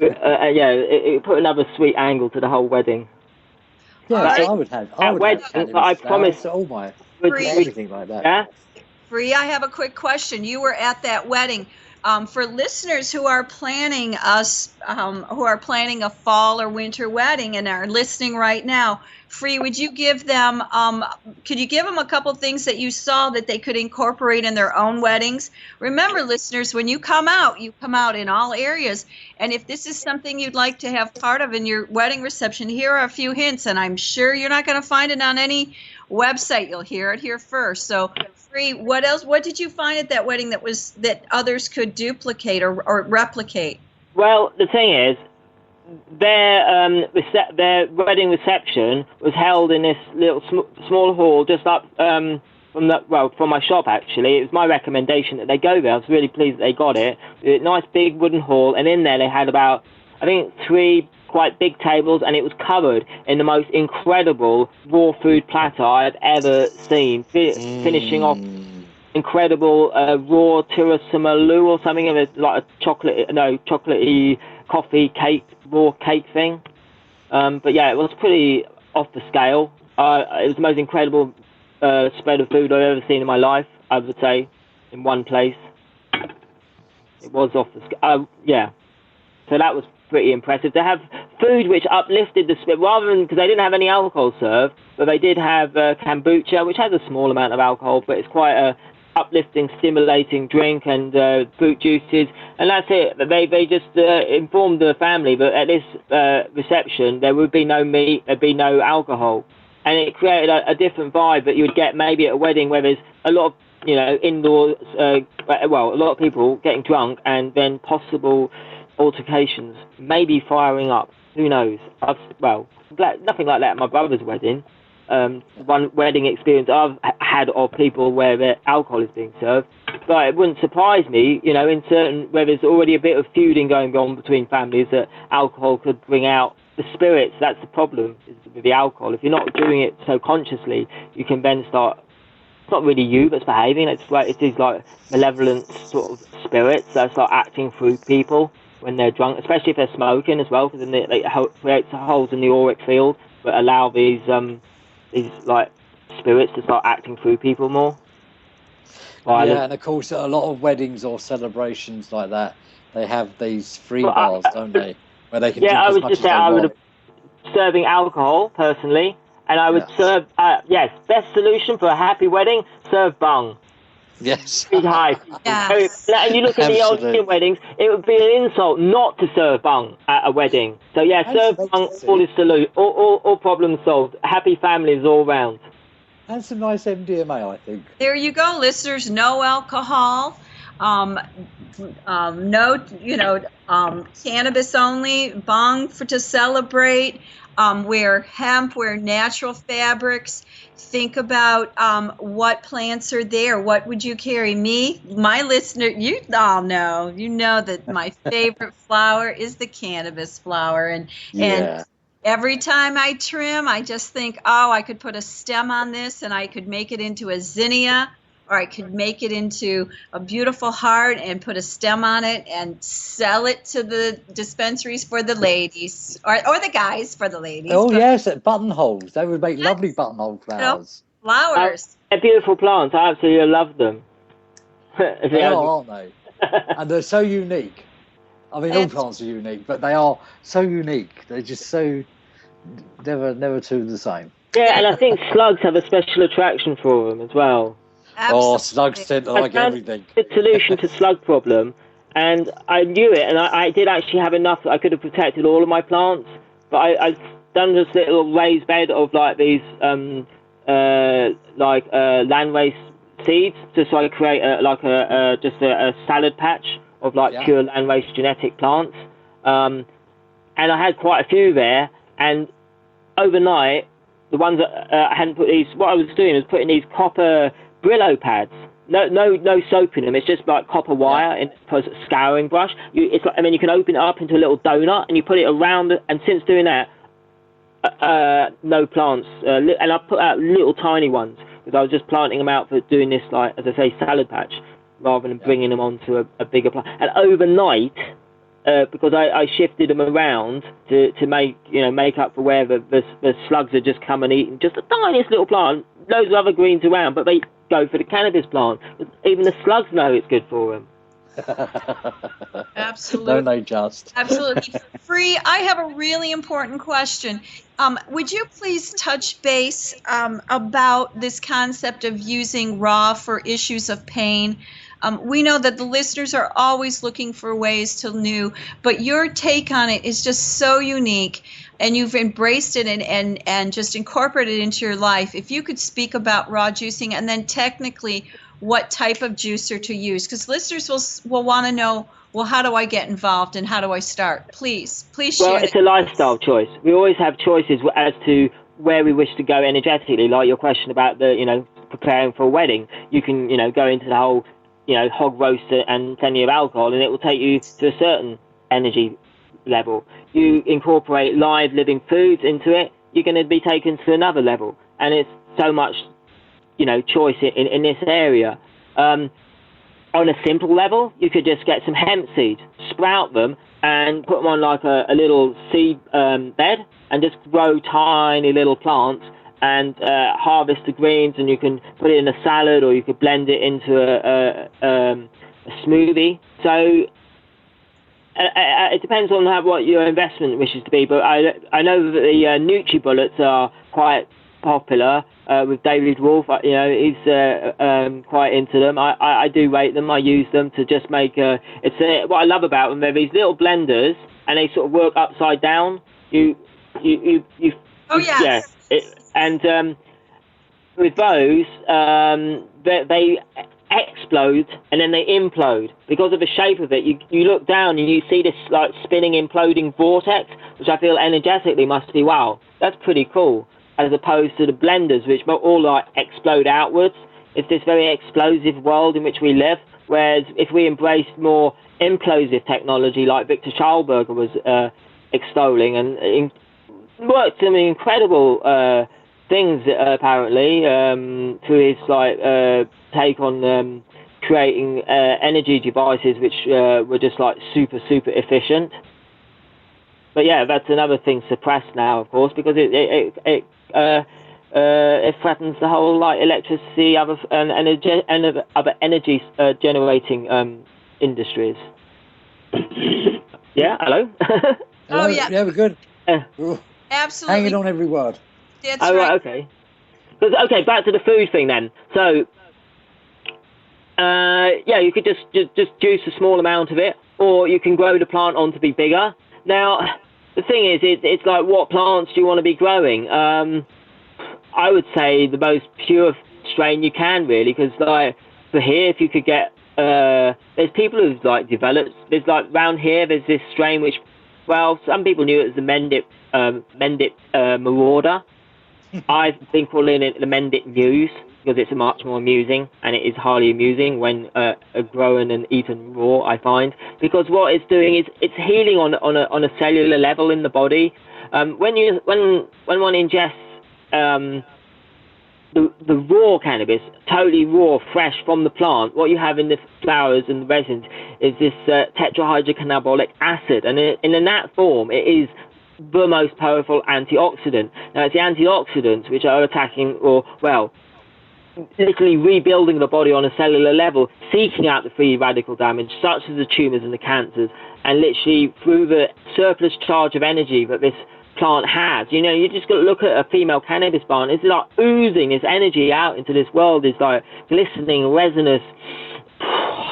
It put another sweet angle to the whole wedding. Yeah, so I would have I promised all my Free. everything like that. Yeah. Free, I have a quick question. You were at that wedding. For listeners who are planning a fall or winter wedding and are listening right now, Free, would you give them, could you give them a couple things that you saw that they could incorporate in their own weddings? Remember, listeners, when you come out in all areas. And if this is something you'd like to have part of in your wedding reception, here are a few hints, and I'm sure you're not going to find it on any website. You'll hear it here first. So, Free, what else? What did you find at that wedding that others could duplicate or replicate? Well, the thing is, their wedding reception was held in this little small hall just up from my shop. Actually, it was my recommendation that they go there. I was really pleased that they got it. A nice big wooden hall, and in there they had about, I think, 3 quite big tables, and it was covered in the most incredible raw food platter I've ever seen, finishing off incredible raw tiramisu or something of it, like a chocolatey coffee cake, raw cake thing. But yeah, it was pretty off the scale. It was the most incredible spread of food I've ever seen in my life, I would say, in one place. It was off the scale. Yeah. So that was pretty impressive. To have food which uplifted the spirit, rather than, because they didn't have any alcohol served, but they did have kombucha, which has a small amount of alcohol, but it's quite a uplifting, stimulating drink, and fruit juices, and that's it. They just informed the family that at this reception there would be no meat, there'd be no alcohol, and it created a different vibe that you would get maybe at a wedding where there's a lot of indoors, a lot of people getting drunk, and then possible altercations, maybe firing up. Who knows? Nothing like that at my brother's wedding. One wedding experience I've had of people where the alcohol is being served, but it wouldn't surprise me, in certain where there's already a bit of feuding going on between families, that alcohol could bring out the spirits. That's the problem with the alcohol. If you're not doing it so consciously, you can then start. It's not really you that's behaving. It's these like malevolent sort of spirits that start acting through people when they're drunk, especially if they're smoking as well, because then it creates holes in the auric field that allow these like spirits to start acting through people more. Yeah, and of course, a lot of weddings or celebrations like that, they have these free bars, don't they? Where they can drink as much as they want. I would serving alcohol personally, and I would serve. Yes, best solution for a happy wedding: serve bung. Yes. High. Yes. And you look at the old Indian weddings, it would be an insult not to serve bung at a wedding. So yeah, serve bung, all is salute, all problems solved. Happy families all round. And some nice MDMA, I think. There you go, listeners. No alcohol. Cannabis only. Bung to celebrate. Wear hemp. Wear natural fabrics. Think about what plants are there. What would you carry? Me, my listener, you all know. You know that my favorite flower is the cannabis flower, and every time I trim, I just think, I could put a stem on this, and I could make it into a zinnia, or I could make it into a beautiful heart and put a stem on it and sell it to the dispensaries for the ladies, or the guys for the ladies. Oh, yes, buttonholes. They would make lovely buttonhole flowers. Flowers. They're beautiful plants. I absolutely love them. They are, aren't they? And they're so unique. I mean, all plants are unique, but they are so unique. They're just so never two the same. Yeah, and I think slugs have a special attraction for them as well. Absolutely. Slugs tend to like everything. The solution to slug problem and I knew it, and I did actually have enough that I could have protected all of my plants, but I've done this little raised bed of like these landrace seeds, just so I create just a salad patch of like pure landrace genetic plants, and I had quite a few there, and overnight the ones that I hadn't put these, what I was doing was putting these copper Brillo pads. No soap in them. It's just like copper wire in a scouring brush. You can open it up into a little donut and you put it around. And since doing that, no plants. And I put out little tiny ones because I was just planting them out for doing this, like as I say, salad patch, rather than bringing them onto a bigger plant. And overnight, because I shifted them around to make up for where the slugs had just come and eaten just the tiniest little plant. Loads of other greens around, but they go for the cannabis plant. Even the slugs know it's good for them. Absolutely. Don't they just? Absolutely. Free, I have a really important question. Would you please touch base about this concept of using raw for issues of pain? We know that the listeners are always looking for ways to new, but your take on it is just so unique, and you've embraced it and just incorporated it into your life. If you could speak about raw juicing, and then technically what type of juicer to use, because listeners will want to know, well, how do I get involved and how do I start? Please share. Well, it's a lifestyle choice. We always have choices as to where we wish to go energetically, like your question about preparing for a wedding. You can, go into the whole hog roaster and plenty of alcohol, and it will take you to a certain energy level. You incorporate live living foods into it, you're going to be taken to another level. And it's so much, choice in this area. On a simple level, you could just get some hemp seeds, sprout them, and put them on like a little seed bed, and just grow tiny little plants, and harvest the greens, and you can put it in a salad, or you could blend it into a smoothie. So it depends on what your investment wishes to be, but I know that the Nutri-Bullets are quite popular with David Wolf. He's quite into them. I do rate them. I use them to just make what I love about them. They're these little blenders, and they sort of work upside down. And with those, they explode and then they implode because of the shape of it. You look down and you see this like spinning, imploding vortex, which I feel energetically must be, wow, that's pretty cool, as opposed to the blenders, which all like explode outwards. It's this very explosive world in which we live, whereas if we embraced more implosive technology like Victor Schallberger was extolling, and worked some incredible things apparently through his take on creating energy devices which were just like super efficient. But yeah, that's another thing suppressed now, of course, because it threatens the whole like electricity and other energy generating industries. Yeah, hello. Hello? Yeah, we're good. Absolutely. Hanging on every word. That's right. Right, okay. Okay, back to the food thing then. So, you could just juice a small amount of it, or you can grow the plant on to be bigger. Now, the thing is, it's like, what plants do you want to be growing? I would say the most pure strain you can, really, because like for here, if you could get, there's people who've like developed. There's like round here, there's this strain which, well, some people knew it as the Mendip Marauder. I've been calling it the Mendip Muse because it's much more amusing, and it is highly amusing when grown and eaten raw, I find, because what it's doing is it's healing on a cellular level in the body. When one ingests the raw cannabis, totally raw, fresh from the plant, what you have in the flowers and the resins is this tetrahydrocannabinolic acid, and in that form it is the most powerful antioxidant. Now, it's the antioxidants which are attacking, or, well, literally rebuilding the body on a cellular level, seeking out the free radical damage, such as the tumours and the cancers, and literally through the surplus charge of energy that this plant has. You just got to look at a female cannabis plant. It's like oozing this energy out into this world. It's like glistening, resinous,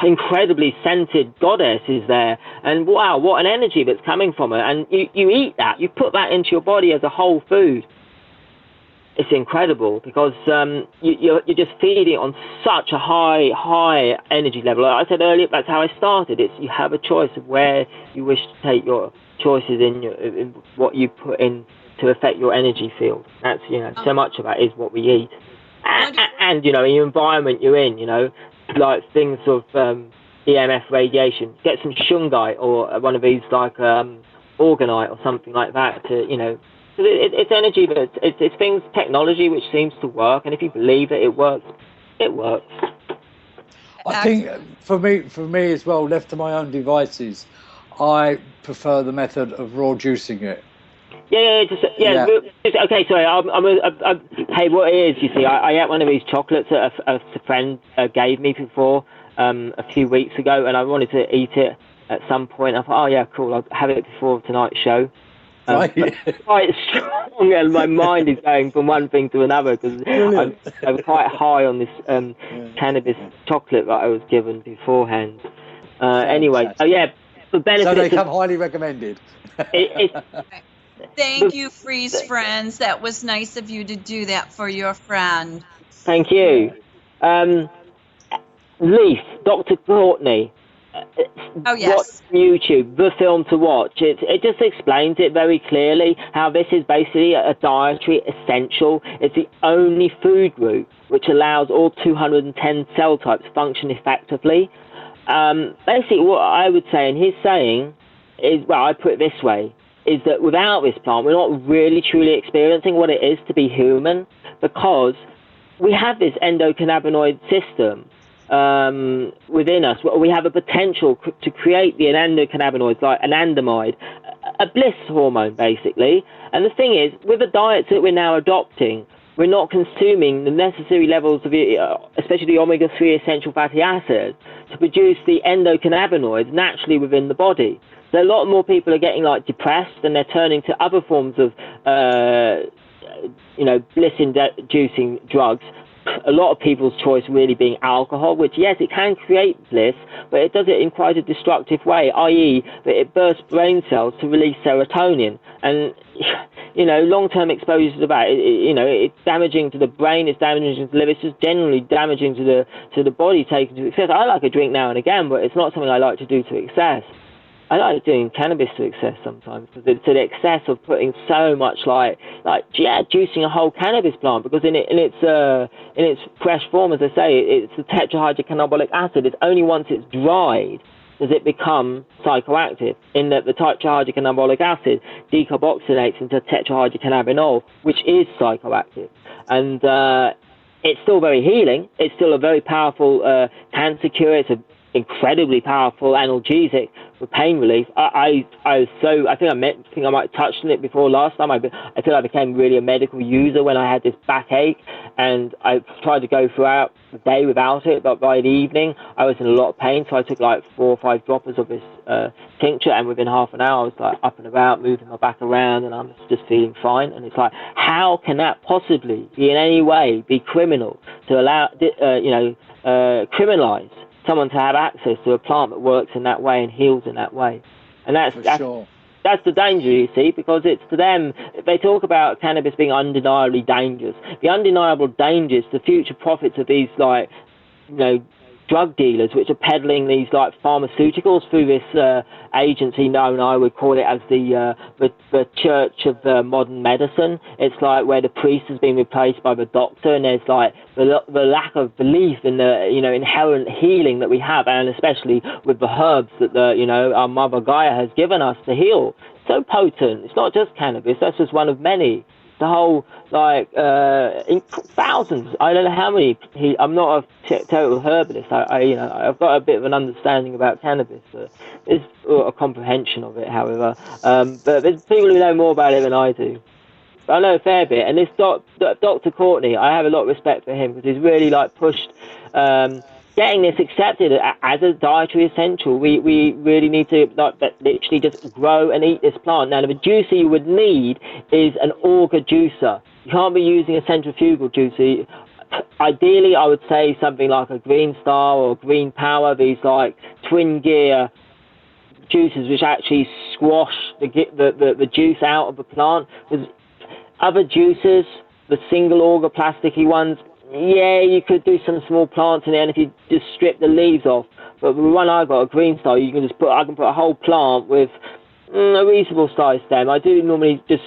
incredibly scented goddess is there, and wow, what an energy that's coming from her. And you eat that, you put that into your body as a whole food. It's incredible because you're just feeding it on such a high energy level. Like I said earlier, that's how I started. You have a choice of where you wish to take your choices in what you put in to affect your energy field. That's, so much of that is what we eat. And in your environment you're in, like things of EMF radiation. Get some shungite or one of these like orgonite or something like that to, it's energy, but it's things, technology which seems to work, and if you believe that it works, it works. I think for me as well, left to my own devices, I prefer the method of raw juicing it. Yeah. Okay, sorry. Hey, what it is, you see, I ate one of these chocolates that a friend gave me before a few weeks ago, and I wanted to eat it at some point. I thought, oh yeah, cool, I'll have it before tonight's show. Right. Quite strong, and my mind is going from one thing to another because I'm quite high on this cannabis chocolate that I was given beforehand. Anyway, for benefits. So they come highly recommended. Thank you, Freeze Friends. That was nice of you to do that for your friend. Thank you. Leaf, Dr. Courtney. Oh, yes. Watch YouTube, the film to watch. It just explains it very clearly how this is basically a dietary essential. It's the only food group which allows all 210 cell types function effectively. Basically, what I would say, and he's saying, is, well, I put it this way, is that without this plant, we're not really truly experiencing what it is to be human, because we have this endocannabinoid system within us. We have a potential to create the endocannabinoids, like anandamide, a bliss hormone, basically. And the thing is, with the diets that we're now adopting, we're not consuming the necessary levels of, especially the omega-3 essential fatty acids, to produce the endocannabinoids naturally within the body. So a lot more people are getting like depressed, and they're turning to other forms of, bliss-inducing drugs. A lot of people's choice really being alcohol, which, yes, it can create bliss, but it does it in quite a destructive way, i.e. that it bursts brain cells to release serotonin. And, long-term exposure to that, it's damaging to the brain, it's damaging to the liver, it's just generally damaging to the body taken to excess. I like a drink now and again, but it's not something I like to do to excess. I like doing cannabis to excess sometimes, because to the excess of putting so much juicing a whole cannabis plant, because in its fresh form, as I say, it's the tetrahydrocannabinolic acid. It's only once it's dried does it become psychoactive, in that the tetrahydrocannabinolic acid decarboxylates into tetrahydrocannabinol, which is psychoactive. And it's still very healing. It's still a very powerful cancer cure. It's an incredibly powerful analgesic for pain relief. I think I might have touched on it before last time. I feel I became really a medical user when I had this backache, and I tried to go throughout the day without it, but by the evening I was in a lot of pain, so I took like 4 or 5 droppers of this tincture, and within half an hour I was like up and about, moving my back around, and I'm just feeling fine. And it's like, how can that possibly be in any way be criminal to allow criminalize someone to have access to a plant that works in that way and heals in that way? And that's the danger, you see, because it's to them, they talk about cannabis being undeniably dangerous. The undeniable dangers, the future profits of these, drug dealers which are peddling these pharmaceuticals through this agency known, I would call it, as the Church of Modern Medicine. It's like where the priest has been replaced by the doctor, and there's like the lack of belief in the inherent healing that we have, and especially with the herbs that our Mother Gaia has given us to heal. So potent. It's not just cannabis. That's just one of many. The whole, in thousands, I don't know how many. I'm not a total herbalist. I've got a bit of an understanding about cannabis, but there's a comprehension of it, however. But there's people who know more about it than I do. But I know a fair bit. And this Dr. Courtney, I have a lot of respect for him, because he's really pushed getting this accepted as a dietary essential. We really need to literally just grow and eat this plant. Now, the juicer you would need is an auger juicer. You can't be using a centrifugal juicer. ideally, I would say something like a Green Star or Green Power. These like twin gear juicers, which actually squash the juice out of the plant. Because other juicers, the single auger plasticky ones, yeah, you could do some small plants in there, and if you just strip the leaves off. But the one I got, a Green Star, I can put a whole plant with a reasonable size stem. I do normally just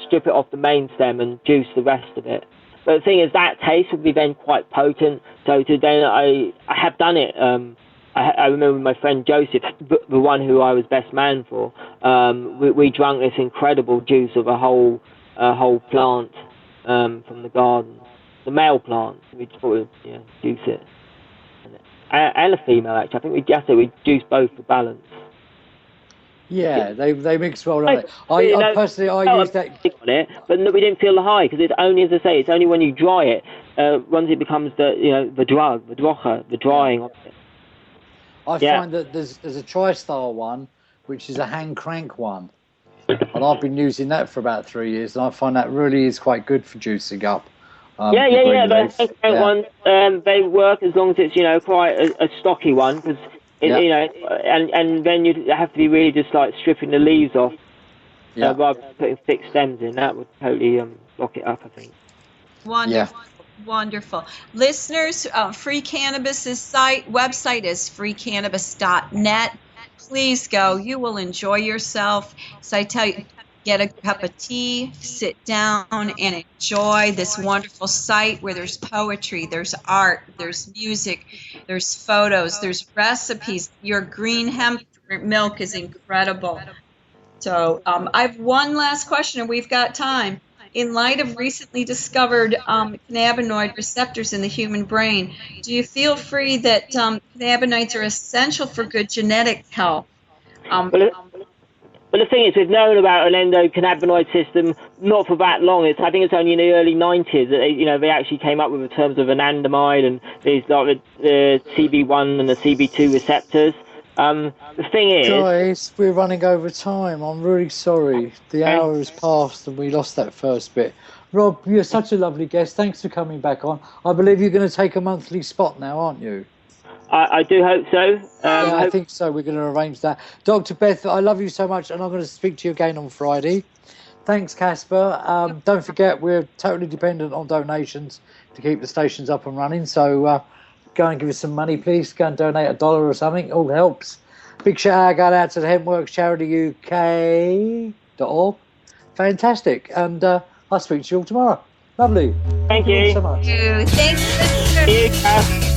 strip it off the main stem and juice the rest of it. But the thing is, that taste would be then quite potent. So then I have done it. I remember my friend Joseph, the one who I was best man for. We drank this incredible juice of a whole plant from the garden, the male plant. We just thought we'd juice it, and a female actually. I think we juiced both for balance. Yeah, they mix well. I personally use that on it, but we didn't feel the high because it's only, as I say, it's only when you dry it, once it becomes the drying of it. I find that there's a TriStar one, which is a hand crank one, and I've been using that for about 3 years, and I find that really is quite good for juicing up. Those hand crank ones, they work as long as it's quite a stocky one, because and then you have to be really just like stripping the leaves off, rather than putting thick stems in. That would totally block it up, I think. Wonderful. Wonderful. Listeners, Free Cannabis's website is freecannabis.net. Please go. You will enjoy yourself. So I tell you, get a cup of tea, sit down, and enjoy this wonderful site where there's poetry, there's art, there's music, there's photos, there's recipes. Your green hemp milk is incredible. So I have one last question, and we've got time. In light of recently discovered cannabinoid receptors in the human brain, do you feel free that cannabinoids are essential for good genetic health? But the thing is, we've known about an endocannabinoid system not for that long. I think it's only in the early 90s that they actually came up with the terms of anandamide and these like the CB1 and the CB2 receptors. The thing is, guys, we're running over time. I'm really sorry. The hour has passed and we lost that first bit. Rob, you're such a lovely guest. Thanks for coming back on. I believe you're going to take a monthly spot now, aren't you? I do hope so. I think so. We're going to arrange that. Dr. Beth, I love you so much, and I'm going to speak to you again on Friday. Thanks, Casper. Don't forget, we're totally dependent on donations to keep the stations up and running, so go and give us some money, please. Go and donate $1 or something. All helps. Big shout out to the Hemp Works Charity UK.org. Fantastic. And I'll speak to you all tomorrow. Lovely. Thank you so much. Thank you.